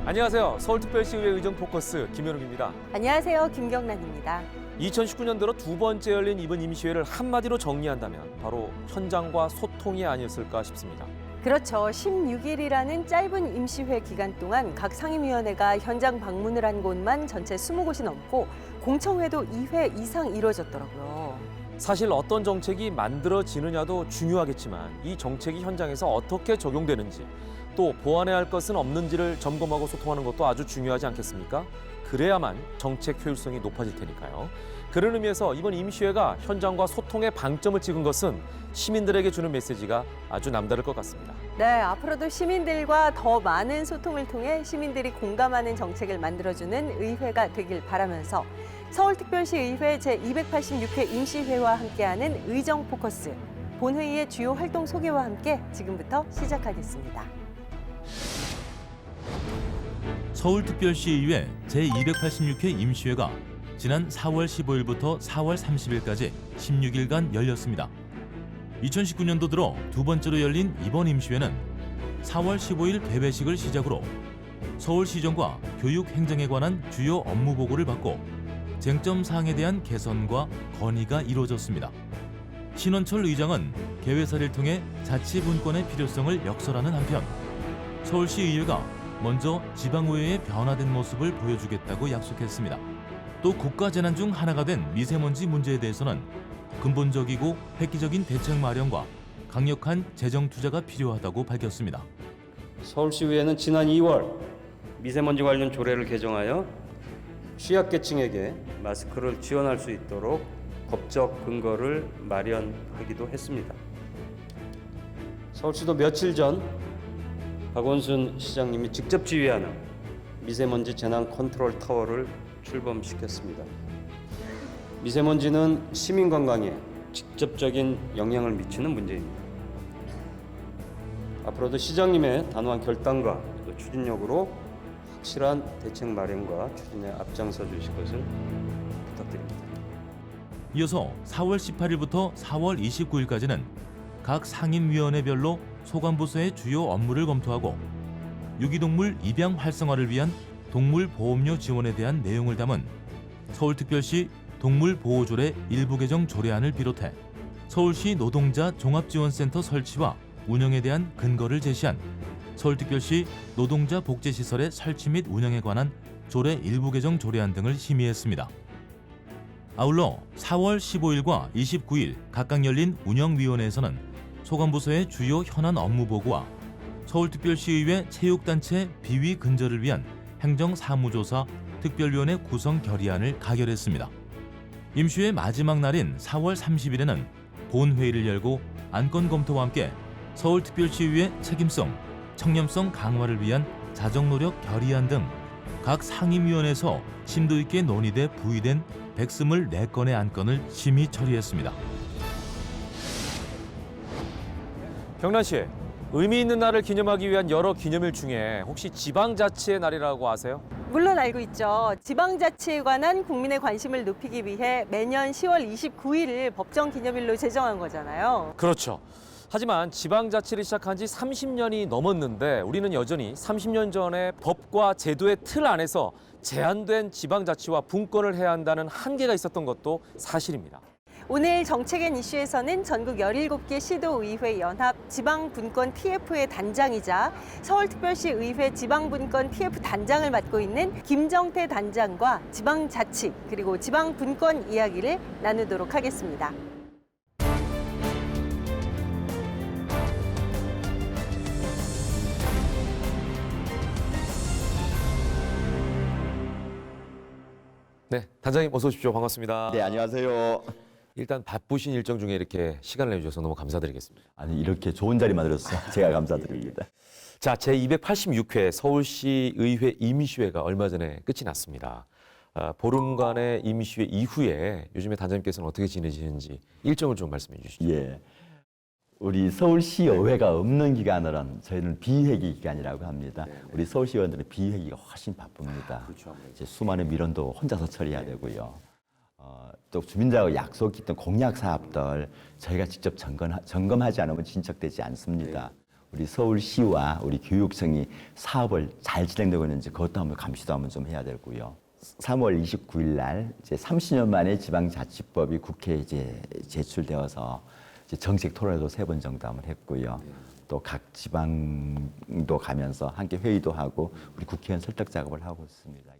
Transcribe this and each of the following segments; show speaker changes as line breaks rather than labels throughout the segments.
안녕하세요. 서울특별시의회 의정포커스 김현욱입니다.
안녕하세요. 김경란입니다.
2019년도로 두 번째 열린 이번 임시회를 한마디로 정리한다면 바로 현장과 소통이 아니었을까 싶습니다.
그렇죠. 16일이라는 짧은 임시회 기간 동안 각 상임위원회가 현장 방문을 한 곳만 전체 20곳이 넘고 공청회도 2회 이상 이뤄졌더라고요.
사실 어떤 정책이 만들어지느냐도 중요하겠지만 이 정책이 현장에서 어떻게 적용되는지 또 보완해야 할 것은 없는지를 점검하고 소통하는 것도 아주 중요하지 않겠습니까? 그래야만 정책 효율성이 높아질 테니까요. 그런 의미에서 이번 임시회가 현장과 소통에 방점을 찍은 것은 시민들에게 주는 메시지가 아주 남다를 것 같습니다.
네, 앞으로도 시민들과 더 많은 소통을 통해 시민들이 공감하는 정책을 만들어주는 의회가 되길 바라면서 서울특별시 의회 제286회 임시회와 함께하는 의정포커스, 본회의의 주요 활동 소개와 함께 지금부터 시작하겠습니다.
서울특별시의회 제286회 임시회가 지난 4월 15일부터 4월 30일까지 16일간 열렸습니다. 2019년도 들어 두 번째로 열린 이번 임시회는 4월 15일 개회식을 시작으로 서울시정과 교육 행정에 관한 주요 업무 보고를 받고 쟁점 사항에 대한 개선과 건의가 이루어졌습니다. 신원철 의장은 개회사를 통해 자치분권의 필요성을 역설하는 한편 서울시의회가 먼저 지방의회의 변화된 모습을 보여주겠다고 약속했습니다. 또 국가재난 중 하나가 된 미세먼지 문제에 대해서는 근본적이고 획기적인 대책 마련과 강력한 재정 투자가 필요하다고 밝혔습니다.
서울시의회는 지난 2월 미세먼지 관련 조례를 개정하여 취약계층에게 마스크를 지원할 수 있도록 법적 근거를 마련하기도 했습니다. 서울시도 며칠 전 박원순 시장님이 직접 지휘하는 미세먼지 재난 컨트롤 타워를 출범시켰습니다. 미세먼지는 시민 건강에 직접적인 영향을 미치는 문제입니다. 앞으로도 시장님의 단호한 결단과 또 추진력으로 확실한 대책 마련과 추진에 앞장서 주실 것을 부탁드립니다.
이어서 4월 18일부터 4월 29일까지는 각 상임위원회별로 소관부서의 주요 업무를 검토하고 유기동물 입양 활성화를 위한 동물보험료 지원에 대한 내용을 담은 서울특별시 동물보호조례 일부 개정 조례안을 비롯해 서울시 노동자 종합지원센터 설치와 운영에 대한 근거를 제시한 서울특별시 노동자 복지시설의 설치 및 운영에 관한 조례 일부 개정 조례안 등을 심의했습니다. 아울러 4월 15일과 29일 각각 열린 운영위원회에서는 소관부서의 주요 현안 업무 보고와 서울특별시의회 체육단체 비위 근절을 위한 행정사무조사 특별위원회 구성 결의안을 가결했습니다. 임시회 마지막 날인 4월 30일에는 본회의를 열고 안건 검토와 함께 서울특별시의회 책임성, 청렴성 강화를 위한 자정노력 결의안 등 각 상임위원회에서 심도 있게 논의돼 부의된 124건의 안건을 심의 처리했습니다.
경란 씨, 의미 있는 날을 기념하기 위한 여러 기념일 중에 혹시 지방자치의 날이라고 아세요?
물론 알고 있죠. 지방자치에 관한 국민의 관심을 높이기 위해 매년 10월 29일을 법정기념일로 제정한 거잖아요.
그렇죠. 하지만 지방자치를 시작한 지 30년이 넘었는데 우리는 여전히 30년 전의 법과 제도의 틀 안에서 제한된 지방자치와 분권을 해야 한다는 한계가 있었던 것도 사실입니다.
오늘 정책앤 이슈에서는 전국 17개 시도의회 연합 지방분권 TF의 단장이자 서울특별시 의회 지방분권 TF 단장을 맡고 있는 김정태 단장과 지방자치 그리고 지방분권 이야기를 나누도록 하겠습니다.
네, 단장님 어서 오십시오. 반갑습니다.
네, 안녕하세요.
일단 바쁘신 일정 중에 이렇게 시간을 내주셔서 너무 감사드리겠습니다.
아니, 이렇게 좋은 자리 만들어서 제가 감사드립니다.
자, 제286회 서울시 의회 임시회가 얼마 전에 끝이 났습니다. 보름간의 임시회 이후에 요즘에 단장님께서는 어떻게 지내시는지 일정을 좀 말씀해 주시죠.
예. 우리 서울시의회가 없는 기간으로는 저희는 비회기 기간이라고 합니다. 우리 서울시 의원들은 비회기가 훨씬 바쁩니다.
그렇죠.
이제 수많은 민원도 혼자서 처리해야 되고요. 또 주민들하고 약속했던 공약 사업들 저희가 직접 점검하지 않으면 진척되지 않습니다. 우리 서울시와 우리 교육청이 사업을 잘 진행되고 있는지 그것도 한번 감시도 한번 좀 해야 되고요. 3월 29일 날 이제 30년 만에 지방자치법이 국회에 이제 제출되어서 이제 정책 토론회도 3번 정도 한번 했고요. 또 각 지방도 가면서 함께 회의도 하고 우리 국회의원 설득 작업을 하고 있습니다.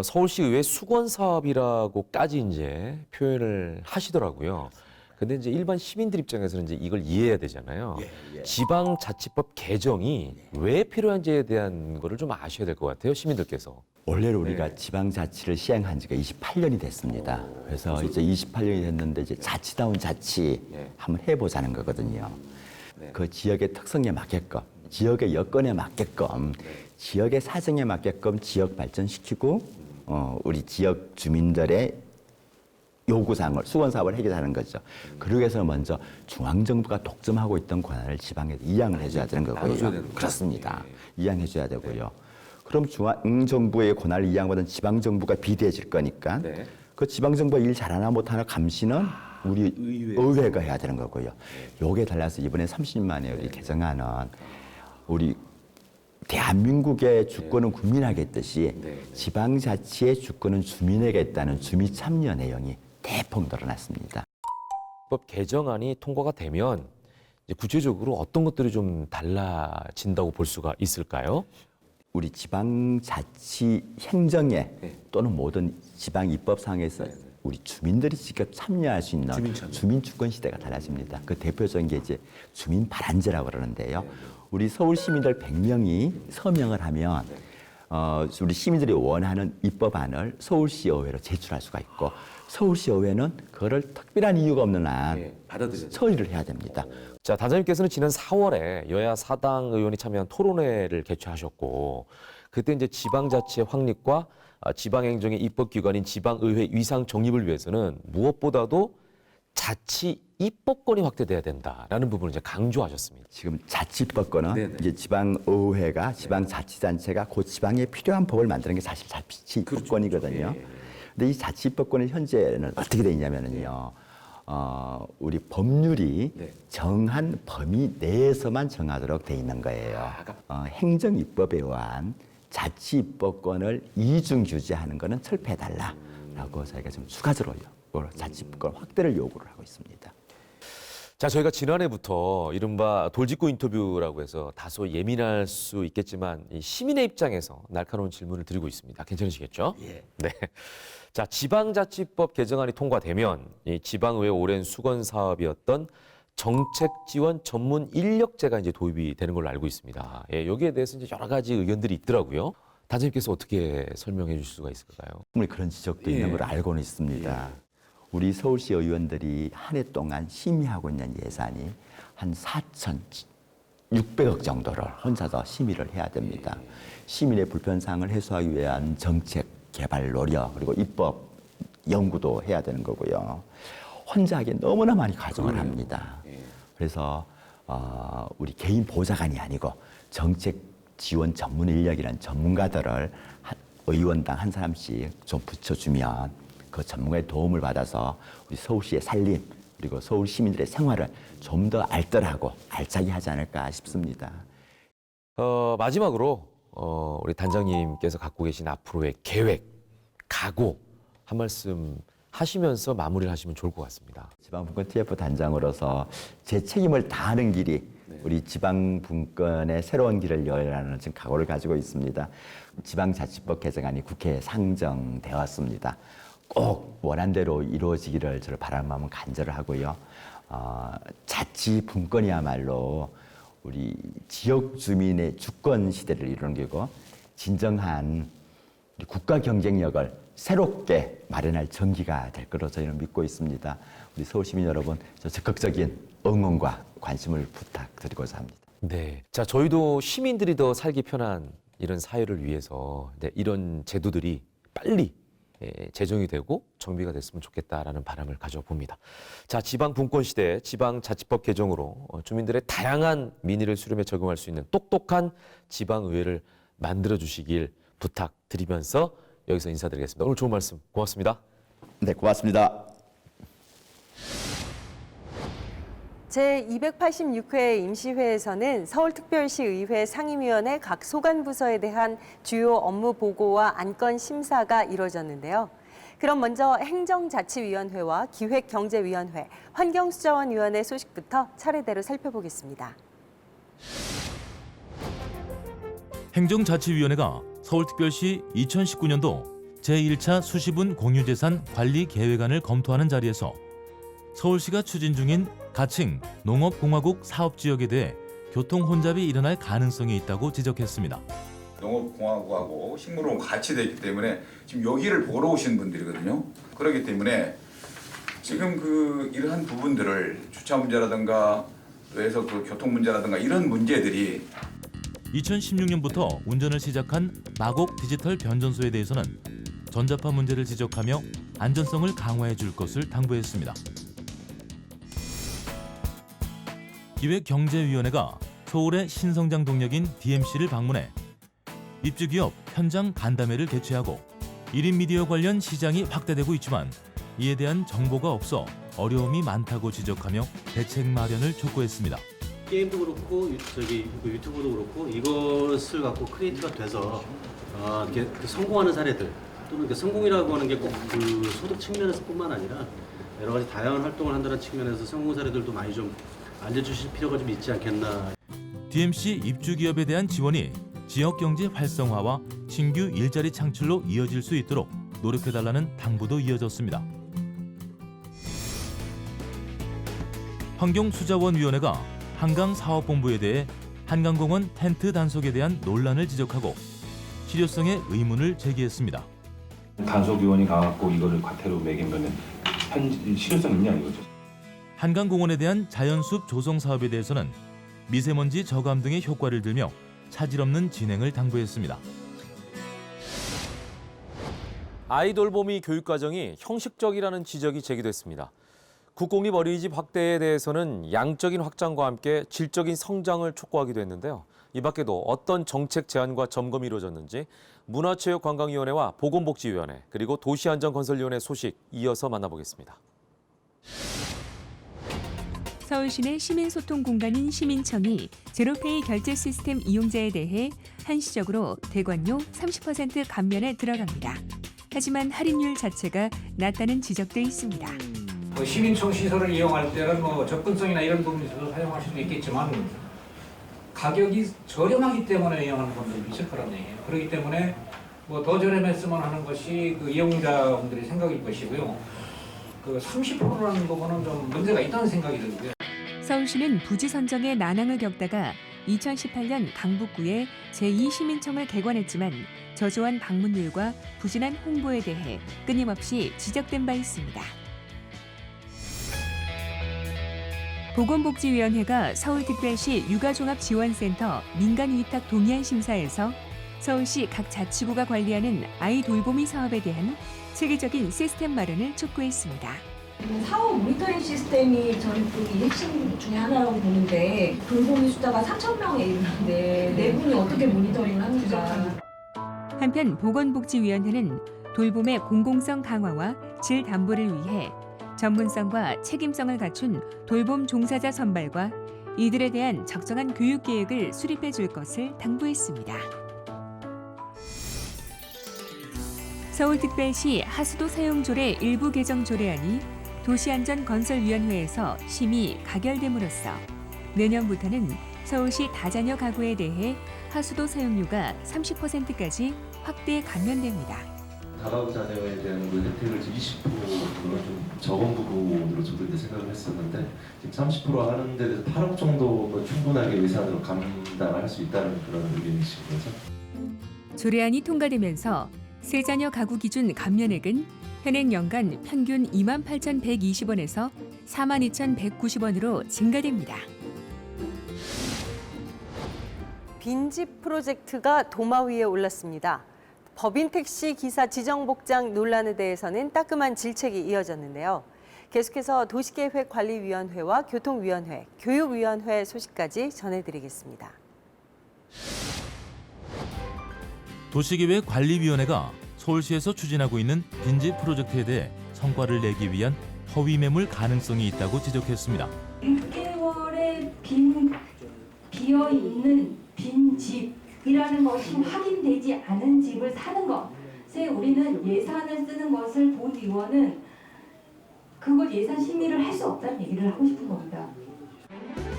서울시의회 수건 사업이라고까지 이제 표현을 하시더라고요. 근데 이제 일반 시민들 입장에서는 이제 이걸 이해해야 되잖아요. 지방자치법 개정이 왜 필요한지에 대한 거를 좀 아셔야 될 것 같아요, 시민들께서.
원래는 우리가 지방자치를 시행한 지가 28년이 됐습니다. 그래서 이제 28년이 됐는데 이제 자치다운 자치 한번 해보자는 거거든요. 그 지역의 특성에 맞게끔, 지역의 여건에 맞게끔, 지역의 사정에 맞게끔 지역 발전시키고 우리 지역 주민들의 요구사항을 수건 사업을 해결하는 거죠. 그러기 위해서 먼저 중앙정부가 독점하고 있던 권한을 지방에 이양을 해줘야 되는 거고요. 그렇습니다. 이양해줘야 되고요. 그럼 중앙정부의 권한을 이양받은 지방정부가 비대해질 거니까 그 지방정부가 일 잘하나 못하나 감시는 우리 의회가 해야 되는 거고요. 요게 달라서 이번에 30년 만에 우리 개정하는 우리 대한민국의 주권은 국민에게 있듯이 지방자치의 주권은 주민에게 있다는 주민 참여 내용이 대폭 늘어났습니다.
법 개정안이 통과가 되면 이제 구체적으로 어떤 것들이 좀 달라진다고 볼 수가 있을까요?
우리 지방자치 행정에 또는 모든 지방 입법상에서 우리 주민들이 직접 참여할 수 있는 주민주권 시대가 달라집니다. 그 대표적인 게 이제 주민 발안제라고 그러는데요. 우리 서울 시민들 100명이 서명을 하면 우리 시민들이 원하는 입법안을 서울시의회로 제출할 수가 있고 서울시의회는 그거를 특별한 이유가 없는 한 처리를 해야 됩니다.
자, 단장님께서는 지난 4월에 여야 사당 의원이 참여한 토론회를 개최하셨고 그때 이제 지방자치의 확립과 지방행정의 입법기관인 지방의회 위상 정립을 위해서는 무엇보다도 자치 입법권이 확대돼야 된다라는 부분을 이제 강조하셨습니다.
지금 자치법권은 이제 지방의회가 지방자치단체가 그 지방에 필요한 법을 만드는 게 사실 자치법권이거든요. 근데 이 자치법권은 현재는 어떻게 돼 있냐면요. 우리 법률이 정한 범위 내에서만 정하도록 돼 있는 거예요. 행정입법에 의한 자치입법권을 이중 규제하는 것은 철폐해달라라고 저희가 좀 추가적으로 자치법권 확대를 요구를 하고 있습니다.
자, 저희가 지난해부터 이른바 돌직구 인터뷰라고 해서 다소 예민할 수 있겠지만 이 시민의 입장에서 날카로운 질문을 드리고 있습니다. 괜찮으시겠죠? 네. 자, 지방자치법 개정안이 통과되면 이 지방의회 오랜 수건 사업이었던 정책 지원 전문 인력제가 이제 도입이 되는 걸로 알고 있습니다. 여기에 대해서 이제 여러 가지 의견들이 있더라고요. 단장님께서 어떻게 설명해 주실 수가 있을까요?
충분히 그런 지적도 있는 걸 알고는 있습니다. 우리 서울시 의원들이 한 해 동안 심의하고 있는 예산이 한 4,600억 정도를 혼자서 심의를 해야 됩니다. 시민의 불편사항을 해소하기 위한 정책 개발 노력 그리고 입법 연구도 해야 되는 거고요. 혼자 하기엔 너무나 많이 가정을 합니다. 그래서 우리 개인 보좌관이 아니고 정책 지원 전문 인력이라는 전문가들을 의원당 한 사람씩 좀 붙여주면 그 전문가의 도움을 받아서 우리 서울시의 살림 그리고 서울 시민들의 생활을 좀 더 알뜰하고 알차게 하지 않을까 싶습니다.
마지막으로 우리 단장님께서 갖고 계신 앞으로의 계획, 각오 한 말씀 하시면서 마무리를 하시면 좋을 것 같습니다.
지방분권 TF 단장으로서 제 책임을 다하는 길이 우리 지방분권의 새로운 길을 열라는 지금 각오를 가지고 있습니다. 지방자치법 개정안이 국회에 상정되었습니다. 꼭 원한대로 이루어지기를 저를 바라는 마음은 간절을 하고요. 자치분권이야말로 우리 지역 주민의 주권 시대를 이루는 게고 진정한 우리 국가 경쟁력을 새롭게 마련할 전기가 될 거로 저희는 믿고 있습니다. 우리 서울 시민 여러분, 적극적인 응원과 관심을 부탁드리고자 합니다.
네, 자 저희도 시민들이 더 살기 편한 이런 사회를 위해서 이런 제도들이 빨리 제정이 되고 정비가 됐으면 좋겠다라는 바람을 가져봅니다. 자, 지방 분권 시대 지방자치법 개정으로 주민들의 다양한 민의를 수렴해 적용할 수 있는 똑똑한 지방의회를 만들어 주시길 부탁드리면서 여기서 인사드리겠습니다. 오늘 좋은 말씀 고맙습니다.
네, 고맙습니다.
제286회 임시회에서는 서울특별시의회 상임위원회 각 소관부서에 대한 주요 업무 보고와 안건 심사가 이뤄졌는데요. 그럼 먼저 행정자치위원회와 기획경제위원회, 환경수자원위원회 소식부터 차례대로 살펴보겠습니다.
행정자치위원회가 서울특별시 2019년도 제1차 수시분 공유재산 관리 계획안을 검토하는 자리에서 서울시가 추진 중인 가칭 농업공화국 사업지역에 대해 교통 혼잡이 일어날 가능성이 있다고 지적했습니다.
농업공화국하고 식물원 같이 되어 있기 때문에 지금 여기를 보러 오신 분들이거든요. 그렇기 때문에 지금 이러한 부분들을 주차 문제라든가 그래서 교통 문제라든가 이런 문제들이
2016년부터 운전을 시작한 마곡 디지털 변전소에 대해서는 전자파 문제를 지적하며 안전성을 강화해 줄 것을 당부했습니다. 기획경제위원회가 서울의 신성장 동력인 DMC를 방문해 입주기업 현장 간담회를 개최하고 1인 미디어 관련 시장이 확대되고 있지만 이에 대한 정보가 없어 어려움이 많다고 지적하며 대책 마련을 촉구했습니다.
게임도 그렇고 유튜브도 그렇고 이것을 갖고 크리에이터가 돼서 이렇게 성공하는 사례들 또는 이렇게 성공이라고 하는 게 꼭 그 소득 측면에서뿐만 아니라 여러 가지 다양한 활동을 한다는 측면에서 성공 사례들도 많이 좀 알려주실 필요가 좀 있지 않겠나.
DMC 입주 기업에 대한 지원이 지역 경제 활성화와 신규 일자리 창출로 이어질 수 있도록 노력해달라는 당부도 이어졌습니다. 환경수자원위원회가 한강사업본부에 대해 한강공원 텐트 단속에 대한 논란을 지적하고 실효성에 의문을 제기했습니다.
단속 요원이 가갖고 이거를 과태료 매기면 실효성 있냐 이거죠.
한강공원에 대한 자연숲 조성 사업에 대해서는 미세먼지 저감 등의 효과를 들며 차질 없는 진행을 당부했습니다.
아이돌봄이 교육과정이 형식적이라는 지적이 제기됐습니다. 국공립 어린이집 확대에 대해서는 양적인 확장과 함께 질적인 성장을 촉구하기도 했는데요. 이 밖에도 어떤 정책 제안과 점검이 이루어졌는지 문화체육관광위원회와 보건복지위원회 그리고 도시안전건설위원회 소식 이어서 만나보겠습니다.
서울시내 시민소통 공간인 시민청이 제로페이 결제 시스템 이용자에 대해 한시적으로 대관료 30% 감면에 들어갑니다. 하지만 할인율 자체가 낮다는 지적도 있습니다.
시민청 시설을 이용할 때는 접근성이나 이런 부분에서 사용할 수도 있겠지만 가격이 저렴하기 때문에 이용하는 분들이 있을 거란 얘기예요. 그렇기 때문에 더 저렴했으면 하는 것이 이용자분들의 생각일 것이고요. 30%라는 부분은 좀 문제가 있다는 생각이 들고요.
서울시는 부지 선정에 난항을 겪다가 2018년 강북구에 제2시민청을 개관했지만 저조한 방문율과 부진한 홍보에 대해 끊임없이 지적된 바 있습니다. 보건복지위원회가 서울특별시 육아종합지원센터 민간위탁 동의안 심사에서 서울시 각 자치구가 관리하는 아이 돌보미 사업에 대한 체계적인 시스템 마련을 촉구했습니다.
사업 모니터링 시스템이 저는 이 핵심 중에 하나라고 보는데 돌보미 숫자가 3,000명에 이르는데 네 분이 어떻게 모니터링을 합니까?
한편 보건복지위원회는 돌봄의 공공성 강화와 질 담보를 위해 전문성과 책임성을 갖춘 돌봄 종사자 선발과 이들에 대한 적정한 교육 계획을 수립해 줄 것을 당부했습니다. 서울특별시 하수도 사용 조례 일부 개정 조례안이 도시안전건설위원회에서 심의 가결됨으로써 내년부터는 서울시 다자녀 가구에 대해 하수도 사용료가 30%까지 확대 감면됩니다.
다가구 자녀에 대한 혜택을 20%는 좀 적은 부분으로 저도 이제 생각을 했었는데 지금 30% 하는 데 대해서 8억 정도 충분하게 예산으로 감당할 수 있다는 그런 의견이신 거죠?
조례안이 통과되면서 세자녀 가구 기준 감면액은 현행 연간 평균 28,120원에서 42,190원으로 증가됩니다.
빈집 프로젝트가 도마 위에 올랐습니다. 법인 택시 기사 지정 복장 논란에 대해서는 따끔한 질책이 이어졌는데요. 계속해서 도시계획관리위원회와 교통위원회, 교육위원회 소식까지 전해드리겠습니다.
도시계획관리위원회가 서울시에서 추진하고 있는 빈집 프로젝트에 대해 성과를 내기 위한 허위 매물 가능성이 있다고 지적했습니다.
6개월에 비어있는 빈 집이라는 것이 확인되지 않은 집을 사는 것에 우리는 예산을 쓰는 것을 본의원은 그걸 예산 심의를 할 수 없다는 얘기를 하고 싶은 겁니다.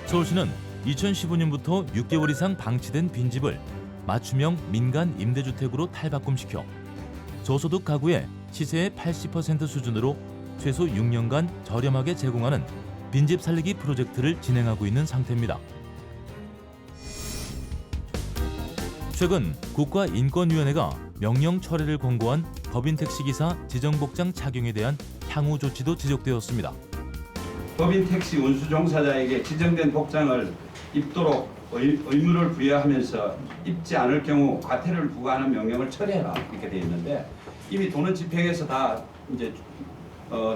서울시는 2015년부터 6개월 이상 방치된 빈집을 맞춤형 민간 임대주택으로 탈바꿈시켜 저소득 가구의 시세의 80% 수준으로 최소 6년간 저렴하게 제공하는 빈집 살리기 프로젝트를 진행하고 있는 상태입니다. 최근 국가인권위원회가 명령 철회를 권고한 법인 택시기사 지정복장 착용에 대한 향후 조치도 지적되었습니다.
법인 택시 운수 종사자에게 지정된 복장을 입도록 의무를 부여하면서 입지 않을 경우 과태료를 부과하는 명령을 철회하라 이렇게 되어 있는데 이미 도는 집행에서 다 이제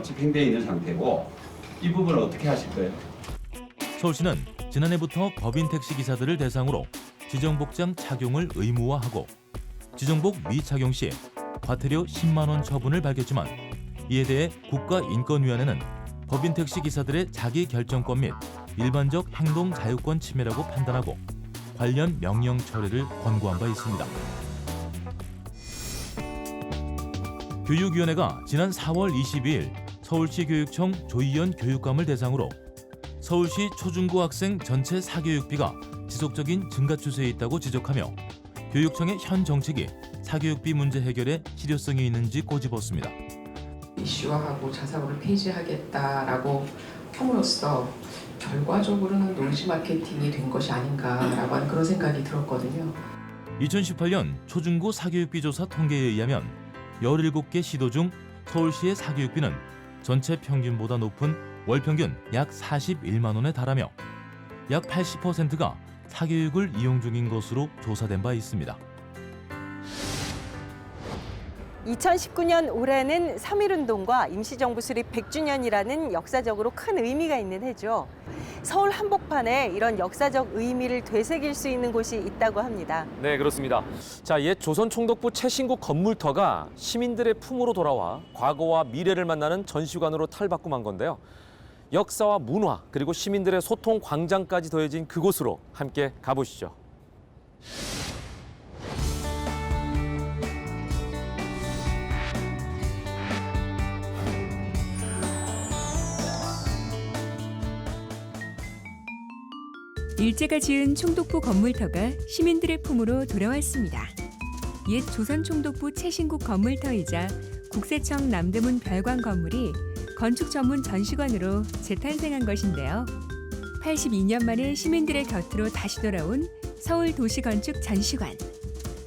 집행되어 있는 상태고 이 부분을 어떻게 하실 거예요?
서울시는 지난해부터 법인 택시 기사들을 대상으로 지정복장 착용을 의무화하고 지정복 미착용 시 과태료 10만 원 처분을 밝혔지만 이에 대해 국가인권위원회는 법인 택시 기사들의 자기 결정권 및 일반적 행동 자유권 침해라고 판단하고 관련 명령 철회를 권고한 바 있습니다. 교육위원회가 지난 4월 22일 서울시 교육청 조희연 교육감을 대상으로 서울시 초중고 학생 전체 사교육비가 지속적인 증가 추세에 있다고 지적하며 교육청의 현 정책이 사교육비 문제 해결에 실효성이 있는지 꼬집었습니다.
이슈화하고 자사고를 폐지하겠다라고 함으로써 결과적으로는 노이즈 마케팅이 된 것이 아닌가라고 하는 그런 생각이 들었거든요.
2018년 초중고 사교육비 조사 통계에 의하면 17개 시도 중 서울시의 사교육비는 전체 평균보다 높은 월 평균 약 41만 원에 달하며 약 80%가 사교육을 이용 중인 것으로 조사된 바 있습니다.
2019년 올해는 3.1운동과 임시정부 수립 100주년이라는 역사적으로 큰 의미가 있는 해죠. 서울 한복판에 이런 역사적 의미를 되새길 수 있는 곳이 있다고 합니다.
네, 그렇습니다. 자, 옛 조선총독부 최신국 건물터가 시민들의 품으로 돌아와 과거와 미래를 만나는 전시관으로 탈바꿈한 건데요. 역사와 문화, 그리고 시민들의 소통 광장까지 더해진 그곳으로 함께 가보시죠.
일제가 지은 총독부 건물터가 시민들의 품으로 돌아왔습니다. 옛 조선 총독부 최신국 건물터이자 국세청 남대문 별관 건물이 건축 전문 전시관으로 재탄생한 것인데요. 82년 만에 시민들의 곁으로 다시 돌아온 서울 도시건축 전시관.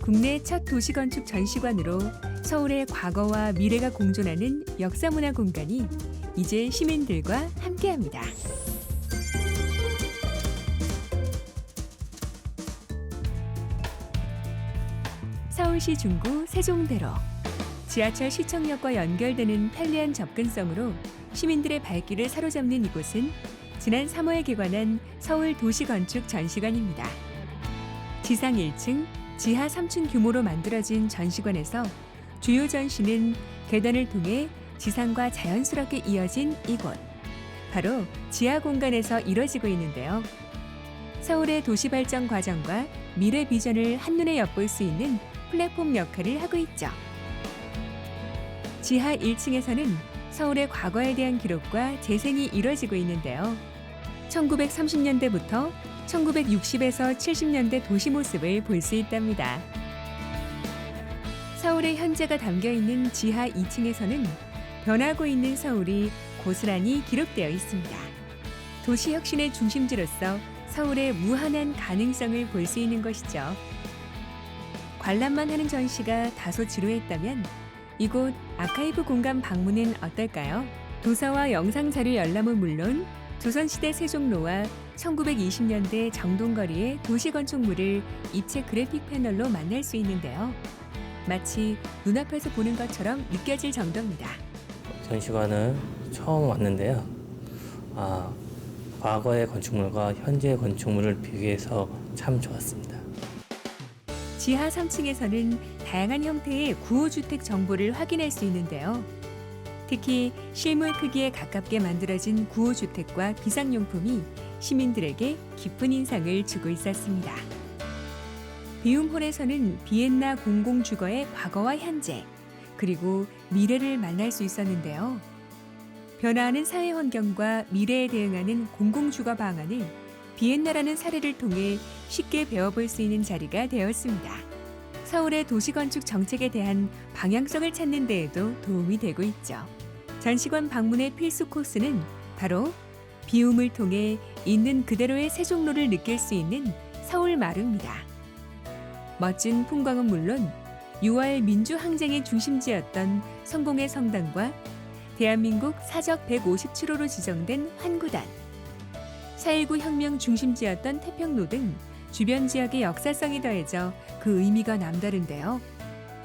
국내 첫 도시건축 전시관으로 서울의 과거와 미래가 공존하는 역사문화 공간이 이제 시민들과 함께합니다. 서울시 중구 세종대로. 지하철 시청역과 연결되는 편리한 접근성으로 시민들의 발길을 사로잡는 이곳은 지난 3월에 개관한 서울 도시건축 전시관입니다. 지상 1층, 지하 3층 규모로 만들어진 전시관에서 주요 전시는 계단을 통해 지상과 자연스럽게 이어진 이곳. 바로 지하 공간에서 이뤄지고 있는데요. 서울의 도시 발전 과정과 미래 비전을 한눈에 엿볼 수 있는 플랫폼 역할을 하고 있죠. 지하 1층에서는 서울의 과거에 대한 기록과 재생이 이뤄지고 있는데요. 1930년대부터 1960에서 70년대 도시 모습을 볼 수 있답니다. 서울의 현재가 담겨 있는 지하 2층에서는 변하고 있는 서울이 고스란히 기록되어 있습니다. 도시 혁신의 중심지로서 서울의 무한한 가능성을 볼 수 있는 것이죠. 관람만 하는 전시가 다소 지루했다면 이곳 아카이브 공간 방문은 어떨까요? 도서와 영상 자료 열람은 물론 조선시대 세종로와 1920년대 정동거리의 도시건축물을 입체 그래픽 패널로 만날 수 있는데요. 마치 눈앞에서 보는 것처럼 느껴질 정도입니다.
전시관은 처음 왔는데요. 과거의 건축물과 현재의 건축물을 비교해서 참 좋았습니다.
지하 3층에서는 다양한 형태의 구호주택 정보를 확인할 수 있는데요. 특히 실물 크기에 가깝게 만들어진 구호주택과 비상용품이 시민들에게 깊은 인상을 주고 있었습니다. 비움홀에서는 비엔나 공공주거의 과거와 현재, 그리고 미래를 만날 수 있었는데요. 변화하는 사회 환경과 미래에 대응하는 공공주거 방안을 비엔나라는 사례를 통해 쉽게 배워볼 수 있는 자리가 되었습니다. 서울의 도시건축 정책에 대한 방향성을 찾는 데에도 도움이 되고 있죠. 전시관 방문의 필수 코스는 바로 비움을 통해 있는 그대로의 세종로를 느낄 수 있는 서울마루입니다. 멋진 풍광은 물론 6월 민주항쟁의 중심지였던 성공의 성당과 대한민국 사적 157호로 지정된 환구단, 4.19 혁명 중심지였던 태평로 등 주변 지역의 역사성이 더해져 그 의미가 남다른데요.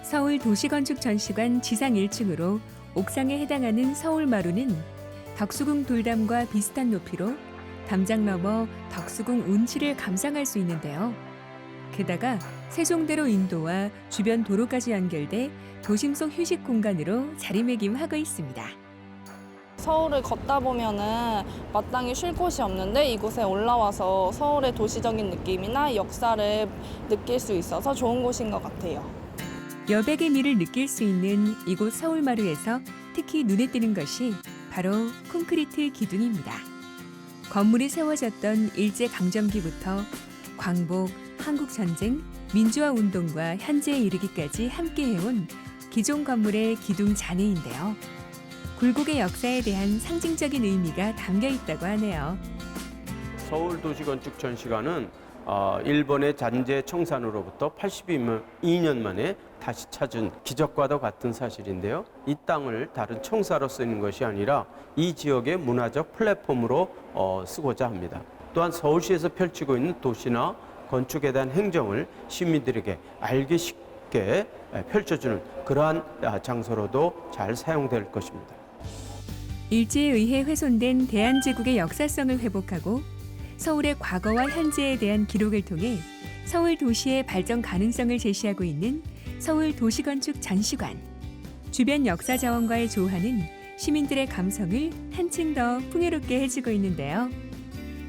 서울 도시건축 전시관 지상 1층으로 옥상에 해당하는 서울마루는 덕수궁 돌담과 비슷한 높이로 담장 넘어 덕수궁 운치를 감상할 수 있는데요. 게다가 세종대로 인도와 주변 도로까지 연결돼 도심 속 휴식 공간으로 자리매김하고 있습니다.
서울을 걷다 보면은 마땅히 쉴 곳이 없는데 이곳에 올라와서 서울의 도시적인 느낌이나 역사를 느낄 수 있어서 좋은 곳인 것 같아요.
여백의 미를 느낄 수 있는 이곳 서울마루에서 특히 눈에 띄는 것이 바로 콘크리트 기둥입니다. 건물이 세워졌던 일제강점기부터 광복, 한국전쟁, 민주화운동과 현재에 이르기까지 함께해온 기존 건물의 기둥 잔해인데요. 굴곡의 역사에 대한 상징적인 의미가 담겨 있다고 하네요.
서울도시건축 전시관은 일본의 잔재 청산으로부터 82년 만에 다시 찾은 기적과도 같은 사실인데요. 이 땅을 다른 청사로 쓰는 것이 아니라 이 지역의 문화적 플랫폼으로 쓰고자 합니다. 또한 서울시에서 펼치고 있는 도시나 건축에 대한 행정을 시민들에게 알기 쉽게 펼쳐주는 그러한 장소로도 잘 사용될 것입니다.
일제에 의해 훼손된 대한제국의 역사성을 회복하고 서울의 과거와 현재에 대한 기록을 통해 서울 도시의 발전 가능성을 제시하고 있는 서울 도시건축 전시관. 주변 역사 자원과의 조화는 시민들의 감성을 한층 더 풍요롭게 해주고 있는데요.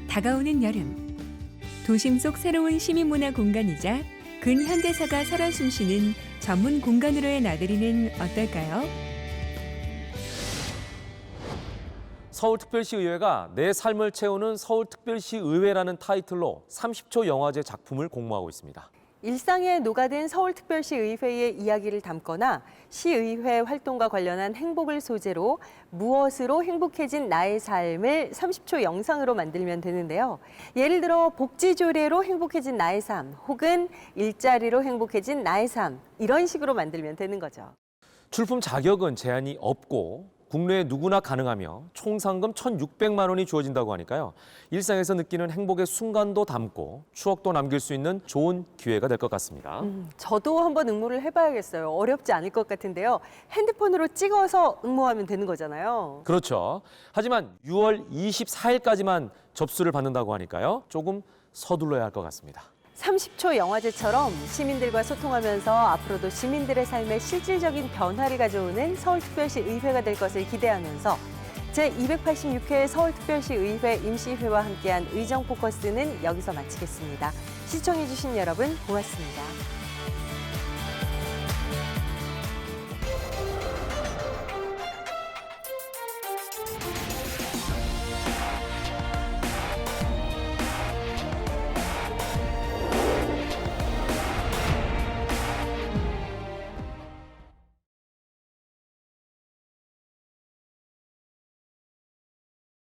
다가오는 여름, 도심 속 새로운 시민문화 공간이자 근현대사가 살아 숨쉬는 전문 공간으로의 나들이는 어떨까요?
서울특별시의회가 내 삶을 채우는 서울특별시의회라는 타이틀로 30초 영화제 작품을 공모하고 있습니다.
일상에 녹아든 서울특별시의회의 이야기를 담거나 시의회 활동과 관련한 행복을 소재로 무엇으로 행복해진 나의 삶을 30초 영상으로 만들면 되는데요. 예를 들어 복지조례로 행복해진 나의 삶 혹은 일자리로 행복해진 나의 삶 이런 식으로 만들면 되는 거죠.
출품 자격은 제한이 없고 국내에 누구나 가능하며 총 상금 1,600만 원이 주어진다고 하니까요. 일상에서 느끼는 행복의 순간도 담고 추억도 남길 수 있는 좋은 기회가 될 것 같습니다.
저도 한번 응모를 해봐야겠어요. 어렵지 않을 것 같은데요. 핸드폰으로 찍어서 응모하면 되는 거잖아요.
그렇죠. 하지만 6월 24일까지만 접수를 받는다고 하니까요. 조금 서둘러야 할 것 같습니다.
30초 영화제처럼 시민들과 소통하면서 앞으로도 시민들의 삶에 실질적인 변화를 가져오는 서울특별시 의회가 될 것을 기대하면서 제286회 서울특별시 의회 임시회와 함께한 의정포커스는 여기서 마치겠습니다. 시청해주신 여러분 고맙습니다.